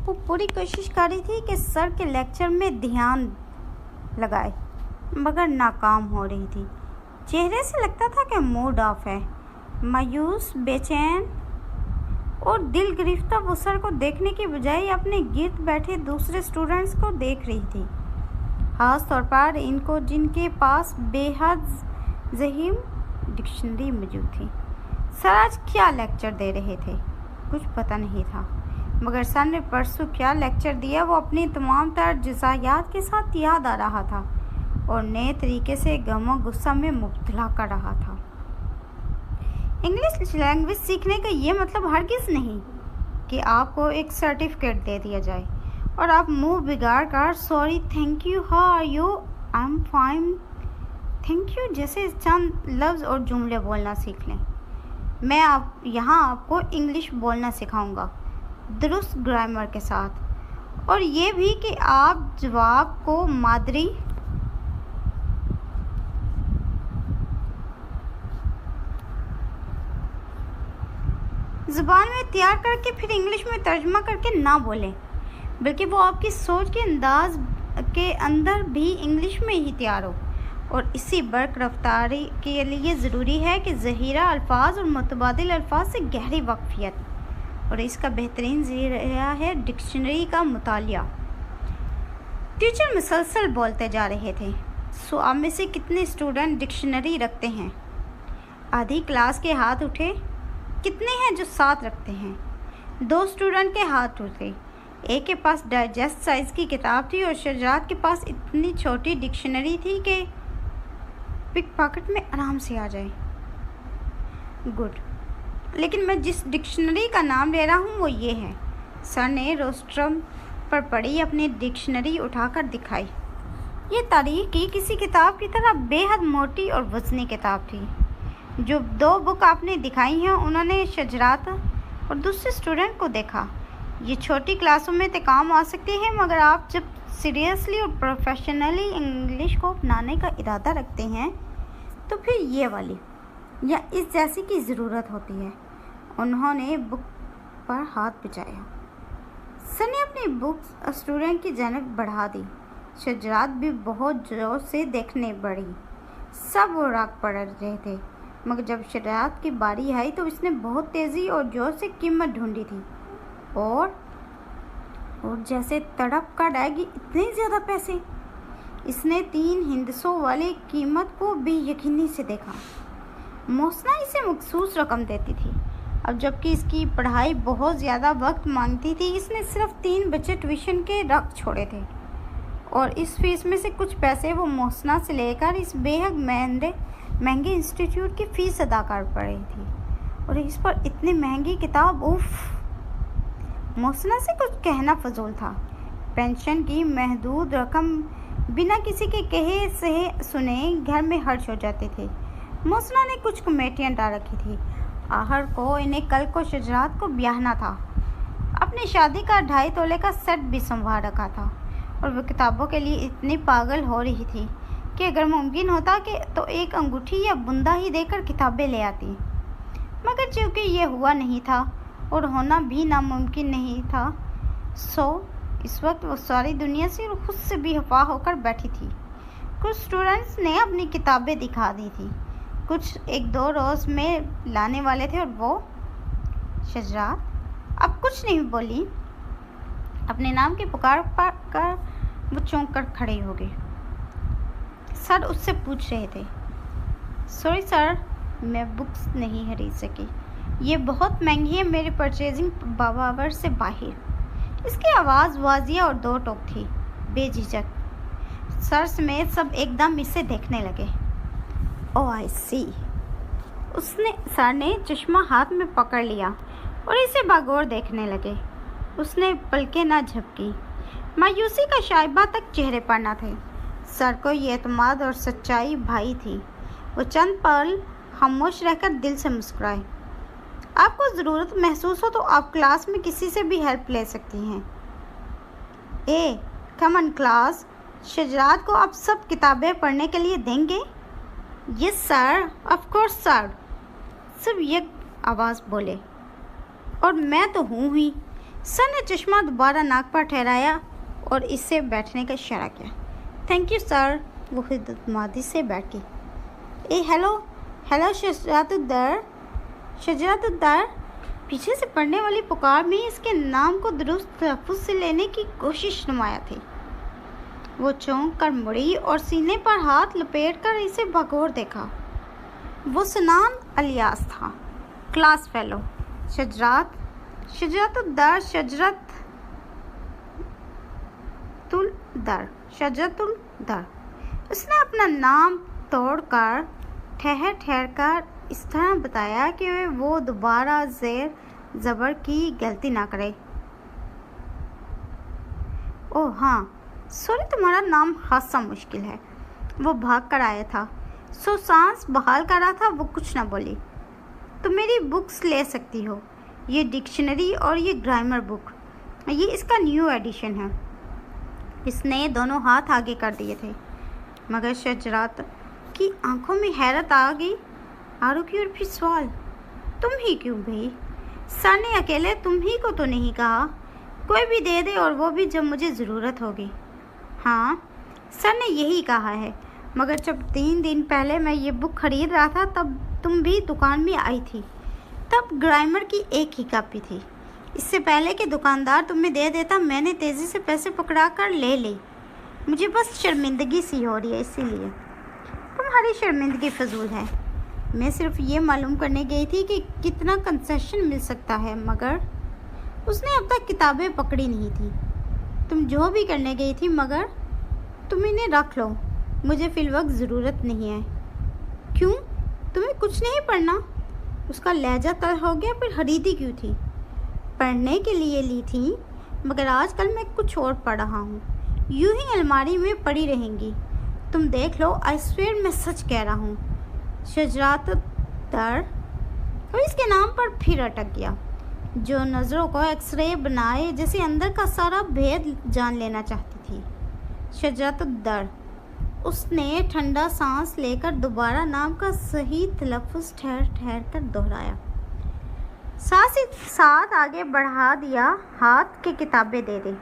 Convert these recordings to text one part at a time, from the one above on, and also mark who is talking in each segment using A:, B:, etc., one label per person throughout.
A: वो पूरी कोशिश कर रही थी कि सर के लेक्चर में ध्यान लगाए, मगर नाकाम हो रही थी। चेहरे से लगता था कि मूड ऑफ है। मायूस, बेचैन और दिल गिरफ्तार वो सर को देखने की बजाय अपने गिर्द बैठे दूसरे स्टूडेंट्स को देख रही थी, खास तौर पर इनको जिनके पास बेहद ज़हीम डिक्शनरी मौजूद थी। सर आज क्या लेक्चर दे रहे थे कुछ पता नहीं था, मगर सर ने परसों क्या लेक्चर दिया वो अपनी तमाम तर जज़ायात के साथ याद आ रहा था और नए तरीके से गम और गुस्सा में मुब्तला कर रहा था। इंग्लिश लैंग्वेज सीखने का ये मतलब हरगिज़ नहीं कि आपको एक सर्टिफिकेट दे दिया जाए और आप मुंह बिगाड़ कर sorry, thank you, how are you, I am fine, thank you जैसे चंद लफ्ज़ और जुमले बोलना सीख लें। मैं यहाँ आपको इंग्लिश बोलना सिखाऊंगा दुरुस्त ग्रामर के साथ, और ये भी कि आप जवाब को मादरी ज़ुबान में तैयार करके फिर इंग्लिश में तर्जुमा करके ना बोलें, बल्कि वो आपकी सोच के अंदाज के अंदर भी इंग्लिश में ही तैयार हो। और इसी बर्क रफ्तारी के लिए ज़रूरी है कि ज़हीरा अल्फाज और मुतबादिल अल्फाज से गहरी वाकफियत, और इसका बेहतरीन ज़रिया है डिक्शनरी का मुतालिया। टीचर मुसलसल बोलते जा रहे थे, सो आप में से कितने स्टूडेंट डिक्शनरी रखते हैं? आधी क्लास के हाथ उठे। कितने हैं जो साथ रखते हैं? 2 स्टूडेंट के हाथ उठे। एक के पास डाइजेस्ट साइज़ की किताब थी और शजात के पास इतनी छोटी डिक्शनरी थी कि पिक पॉकेट में आराम से आ जाए। गुड, लेकिन मैं जिस डिक्शनरी का नाम ले रहा हूँ वो ये है। सर ने रोस्ट्रम पर पड़ी अपनी डिक्शनरी उठाकर दिखाई। ये तारीख की किसी किताब की तरह बेहद मोटी और वज़नी किताब थी। जो 2 बुक आपने दिखाई हैं उन्होंने शजरात और दूसरे स्टूडेंट को देखा। ये छोटी क्लासों में तो काम आ सकती है, मगर आप जब सीरियसली और प्रोफेशनली इंग्लिश को अपनाने का इरादा रखते हैं तो फिर ये वाली या इस जैसी की ज़रूरत होती है। उन्होंने बुक पर हाथ बचाया। सर ने अपनी बुक स्टूडेंट की जानब बढ़ा दी। शजरात भी बहुत जोर से देखने बढ़ी। सब वो राग पड़ रहे थे, मगर जब शजरात की बारी आई तो उसने बहुत तेज़ी और जोर से कीमत ढूंढी थी और जैसे तड़प कर आएगी इतने ज़्यादा पैसे। इसने 3 हिंदसों वाली कीमत को भी यकीनी से देखा। मोहसिना इसे मखसूस रकम देती थी। अब जबकि इसकी पढ़ाई बहुत ज़्यादा वक्त मांगती थी, इसने सिर्फ 3 बच्चे ट्यूशन के रख छोड़े थे और इस फीस में से कुछ पैसे वो मोहसिना से लेकर इस बेहद महंगे इंस्टीट्यूट की फ़ीस अदा कर पड़ी थी। और इस पर इतनी महंगी किताब, उफ़! मोहसिना से कुछ कहना फजूल था। पेंशन की महदूद रकम बिना किसी के कहे से सुने घर में खर्च हो जाते थे। मोहसिना ने कुछ कमेटियाँ डाल रखी थी। आखिर को इन्हें कल को शजरात को ब्याहना था। अपनी शादी का 2.5 तोले का सेट भी संभाल रखा था और वो किताबों के लिए इतनी पागल हो रही थी कि अगर मुमकिन होता कि तो एक अंगूठी या बुंदा ही देकर किताबें ले आती, मगर चूँकि ये हुआ नहीं था और होना भी नामुमकिन नहीं था, सो इस वक्त वो सारी दुनिया से और खुद से भी खफा होकर बैठी थी। कुछ स्टूडेंट्स ने अपनी किताबें दिखा दी थी, कुछ 1-2 रोज़ में लाने वाले थे और वो शजरात अब कुछ नहीं बोली। अपने नाम की पुकार कर वो चौंक कर खड़ी हो गई। सर उससे पूछ रहे थे, सॉरी सर, मैं बुक्स नहीं खरीद सकी, ये बहुत महंगी है, मेरी परचेजिंग पावर से बाहर। इसकी आवाज़ वाजिया और 2 टोक थी। बेझिझक सर समेत सब एकदम इसे देखने लगे। ओह आई सी। सर ने चश्मा हाथ में पकड़ लिया और इसे बागौर देखने लगे। उसने पलकें ना झपकी। मायूसी का शाइबा तक चेहरे पर न थे। सर को ये एतमाद और सच्चाई भाई थी। वो चंद पल खामोश रहकर दिल से मुस्कुराए। आपको ज़रूरत महसूस हो तो आप क्लास में किसी से भी हेल्प ले सकती हैं। ए कम ऑन क्लास, शजरात को आप सब किताबें पढ़ने के लिए देंगे? Yes sir, of course sir, सब एक आवाज़ बोले। और मैं तो हूँ ही। सर ने चश्मा दोबारा नाक पर ठहराया और इससे बैठने का इशारा किया। Thank you sir. वो हिम्मत से बैठ गई। Hello hello Shajaratuddur, Shajaratuddur. पीछे से पढ़ने वाली पुकार में इसके नाम को दुरुस्त तलफ़्फ़ुज़ से लेने की कोशिश नुमाया थी। वो चौंक कर मुड़ी और सीने पर हाथ लपेटकर इसे भगोर देखा। वो सनान अलियास था, क्लास फेलो। शजरातुद्दर, शजरतुद्दर। उसने अपना नाम तोड़कर ठहर कर इस तरह बताया कि वो दोबारा ज़ेर ज़बर की गलती ना करे। ओह हाँ, सॉरी, तुम्हारा नाम खासा मुश्किल है। वो भाग कर आया था, सो सांस बहाल कर रहा था। वो कुछ ना बोली। तुम मेरी बुक्स ले सकती हो, ये डिक्शनरी और ये ग्रामर बुक, ये इसका न्यू एडिशन है। इसने दोनों हाथ आगे कर दिए थे, मगर शजरात की आंखों में हैरत आ गई। आरू की और फिर सवाल, तुम ही क्यों भाई? सर ने अकेले तुम ही को तो नहीं कहा, कोई भी दे दे, और वो भी जब मुझे ज़रूरत होगी। हाँ, सर ने यही कहा है, मगर जब 3 दिन पहले मैं ये बुक खरीद रहा था तब तुम भी दुकान में आई थी। तब ग्रामर की एक ही कॉपी थी। इससे पहले कि दुकानदार तुम्हें दे देता, मैंने तेज़ी से पैसे पकड़ा कर ले ली। मुझे बस शर्मिंदगी सी हो रही है, इसीलिए। तुम्हारी शर्मिंदगी फजूल है। मैं सिर्फ ये मालूम करने गई थी कि कितना कंसेशन मिल सकता है, मगर उसने अब तक किताबें पकड़ी नहीं थी। तुम जो भी करने गई थी, मगर तुम इन्हें रख लो, मुझे फ़िलवक्त ज़रूरत नहीं है। क्यों, तुम्हें कुछ नहीं पढ़ना? उसका लहजा तर हो गया। फिर खरीदी क्यों थी? पढ़ने के लिए ली थी, मगर आजकल मैं कुछ और पढ़ रहा हूँ। यूं ही अलमारी में पड़ी रहेंगी। तुम देख लो, आई स्वेयर, मैं सच कह रहा हूँ। शजरातुद्दर और इसके नाम पर फिर अटक गया, जो नज़रों को एक्सरे बनाए जैसे अंदर का सारा भेद जान लेना चाहती थी। शजरातुद्दर। उसने ठंडा सांस लेकर दोबारा नाम का सही तलफ़्फ़ुज़ ठहर कर दोहराया। साथ ही साथ आगे बढ़ा दिया, हाथ की किताबें दे दी।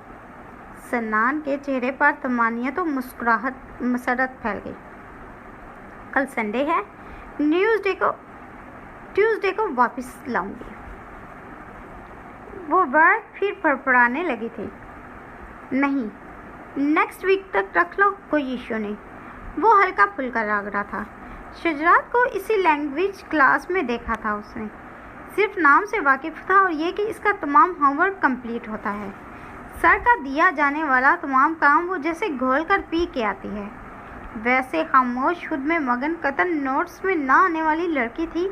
A: सन्नान के चेहरे पर तमानियत और मुस्कुराहट मसरत फैल गई। कल संडे है, ट्यूसडे को वापस लाऊंगी। वो वर्ड फिर फड़फड़ाने लगी थी। नहीं, नेक्स्ट वीक तक रख लो, कोई इशू नहीं। वो हल्का फुल्का लग रहा था। शजरात को इसी लैंग्वेज क्लास में देखा था उसने। सिर्फ नाम से वाकिफ़ था और ये कि इसका तमाम होमवर्क कंप्लीट होता है। सर का दिया जाने वाला तमाम काम वो जैसे घोल कर पी के आती है। वैसे खामोश, खुद में मगन, कतन नोट्स में ना आने वाली लड़की थी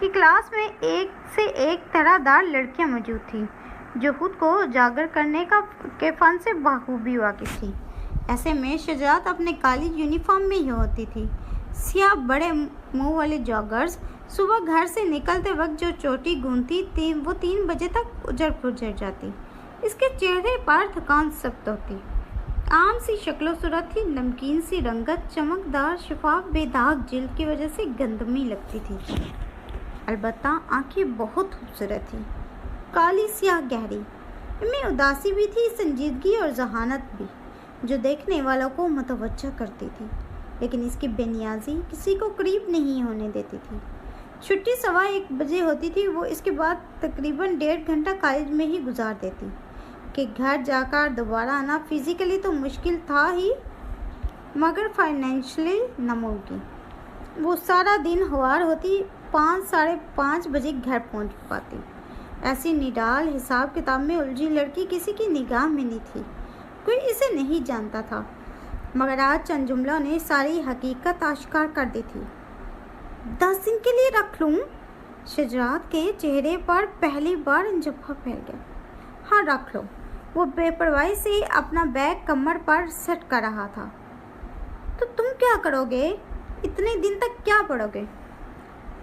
A: कि क्लास में एक से एक तरहदार लड़कियां मौजूद थीं, जो खुद को उजागर करने के फ़न से बखूबी वाकिफ़ थी। ऐसे में शजरात अपने काली यूनिफॉर्म में ही होती थी। सियाह बड़े मुंह वाले जॉगर्स, सुबह घर से निकलते वक्त जो चोटी गूंथती थी, वो 3 बजे तक उजड़ पुजड़ जाती। इसके चेहरे पर थकान सख्त होती। आम सी शक्लो सूरत थी, नमकीन सी रंगत, चमकदार शफाफ बेदाग जिल्द की वजह से गंदमी लगती थी। अलबत्ता आंखें बहुत खूबसूरत थी, काली सियाह गहरी। इनमें उदासी भी थी, संजीदगी और जहानत भी, जो देखने वालों को मुतवज्जह करती थी, लेकिन इसकी बेनियाजी किसी को करीब नहीं होने देती थी। छुट्टी 1:15 बजे होती थी। वो इसके बाद तकरीबन 1.5 घंटा कॉलेज में ही गुजार देती कि घर जाकर दोबारा आना फिज़िकली तो मुश्किल था ही, मगर फाइनेंशियली नामुमकिन। वो सारा दिन हवार होती, 5 साढ़े 5 बजे घर पहुंच पाती। ऐसी निडाल हिसाब किताब में उलझी लड़की किसी की निगाह में नहीं थी। कोई इसे नहीं जानता था, मगर आज चंद जुमलों ने सारी हकीकत आश्कार कर दी थी। 10 दिन के लिए रख लूँ? शजरात के चेहरे पर पहली बार इंजफ्फा फैल गया। हाँ, रख लो। वो बेपरवाही से अपना बैग कमर पर सेट कर रहा था। तो तुम क्या करोगे? इतने दिन तक क्या पढ़ोगे?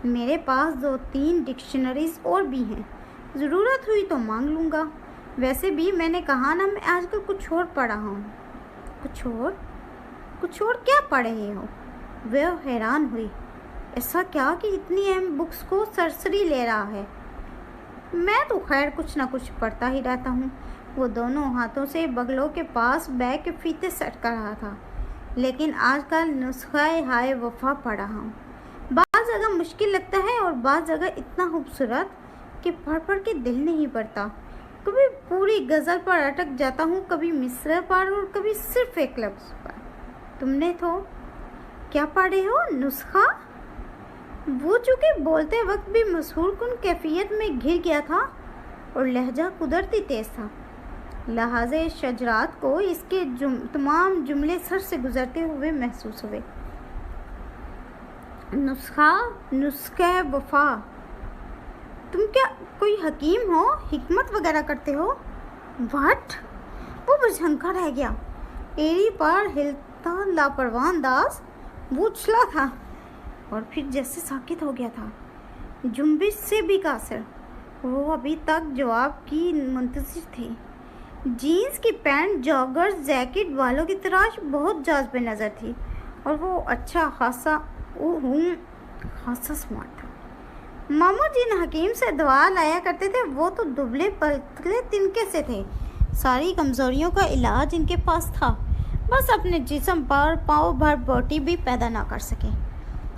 A: मेरे पास 2-3 डिक्शनरीज और भी हैं, ज़रूरत हुई तो मांग लूँगा। वैसे भी मैंने कहा ना, मैं आजकल कुछ और पढ़ रहा हूँ। कुछ और? कुछ और क्या पढ़ रहे हो? वह हैरान हुई। ऐसा क्या कि इतनी अहम बुक्स को सरसरी ले रहा है? میں تو خیر کچھ نہ کچھ پڑھتا ہی رہتا ہوں۔ وہ دونوں ہاتھوں سے بغلوں کے پاس بیگ کے فیتے سیٹ کر رہا تھا۔ لیکن آج کل نسخہ ہائے وفا پڑھ رہا ہوں۔ بعض جگہ مشکل لگتا ہے اور بعض جگہ اتنا خوبصورت کہ پڑھ کے دل نہیں بھرتا۔ کبھی پوری غزل پر اٹک جاتا ہوں، کبھی مصرع پر اور کبھی صرف ایک لفظ پر۔ تم نے تو کیا پڑھے ہو؟ نسخہ؟ وہ چونکہ بولتے وقت بھی مسحور کن کیفیت میں گر گیا تھا اور لہجہ قدرتی تیز تھا۔ لحاظ شجرات کو اس کے تمام جملے سر سے گزرتے ہوئے محسوس ہوئے۔ نسخہ وفا، تم کیا کوئی حکیم ہو؟ حکمت وغیرہ کرتے ہو؟ واٹ؟ وہ بجھنکا رہ گیا۔ ایری پر ہلتا لاپرواہ انداز وہ اچھلا تھا اور پھر جیسے ساکت ہو گیا تھا، جنبش سے بھی قاصر۔ وہ ابھی تک جواب کی منتظر تھی۔ جینز کی پینٹ، جاگرز، جیکٹ والوں کی تراش بہت جاذب نظر تھی اور وہ اچھا خاصا سمارٹ تھا۔ ماموں جن حکیم سے دوا لایا کرتے تھے وہ تو دبلے پتلے تنکے سے تھے۔ ساری کمزوریوں کا علاج ان کے پاس تھا، بس اپنے جسم پر پاؤں بھر بوٹی بھی پیدا نہ کر سکے۔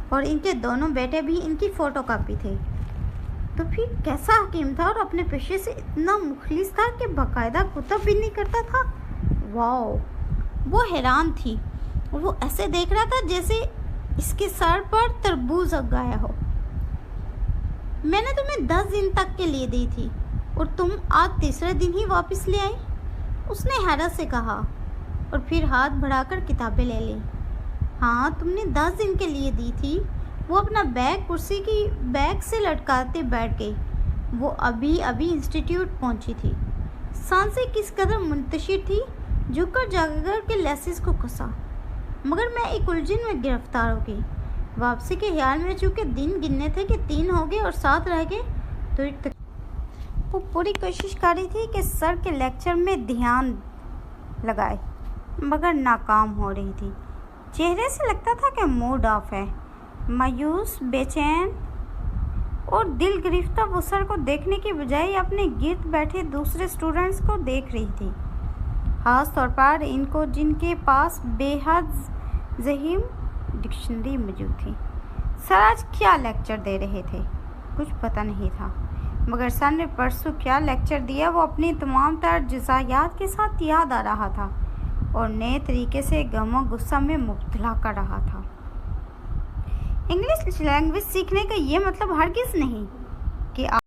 A: اور ان کے دونوں بیٹے بھی ان کی فوٹو کاپی تھے۔ تو پھر کیسا حکیم تھا اور اپنے پیشے سے اتنا مخلص تھا کہ باقاعدہ کتب بھی نہیں کرتا تھا؟ واو! وہ حیران تھی اور وہ ایسے دیکھ رہا تھا جیسے اس کے سر پر تربوز اگایا ہو۔ میں نے تمہیں 10 دن تک کے لیے دی تھی اور تم آج تیسرے دن ہی واپس لے آئی، اس نے حیرت سے کہا اور پھر ہاتھ بڑھا کر کتابیں لے لی۔ ہاں، تم نے 10 دن کے لیے دی تھی۔ وہ اپنا بیگ کرسی کی بیگ سے لٹکاتے بیٹھ گئی۔ وہ ابھی انسٹیٹیوٹ پہنچی تھی۔ سانسیں کس قدر منتشر تھی، جھک کر جا کر کے لیسز کو کسا۔ مگر میں ایک الجھن میں گرفتار ہو گئی۔ واپسی کے خیال میں چونکہ دن گننے تھے کہ 3 ہو گئے اور 7 رہ گئے، تو وہ پوری کوشش کر رہی تھی کہ سر کے لیکچر میں دھیان لگائے، مگر ناکام ہو رہی تھی۔ چہرے سے لگتا تھا کہ موڈ آف ہے۔ مایوس، بے چین اور دل گرفتہ وہ سر کو دیکھنے کی بجائے اپنے گرد بیٹھے دوسرے اسٹوڈنٹس کو دیکھ رہی تھی، خاص طور پر ان کو جن کے پاس بے حد ضخیم ڈکشنری موجود تھی۔ سر آج کیا لیکچر دے رہے تھے کچھ پتہ نہیں تھا، مگر سر نے پرسوں کیا لیکچر دیا وہ اپنی تمام تر جزیات کے ساتھ یاد آ رہا تھا اور نئے طریقے سے غم و غصہ میں مبتلا کر رہا تھا۔ انگلش لینگویج سیکھنے کا یہ مطلب ہرگز نہیں کہ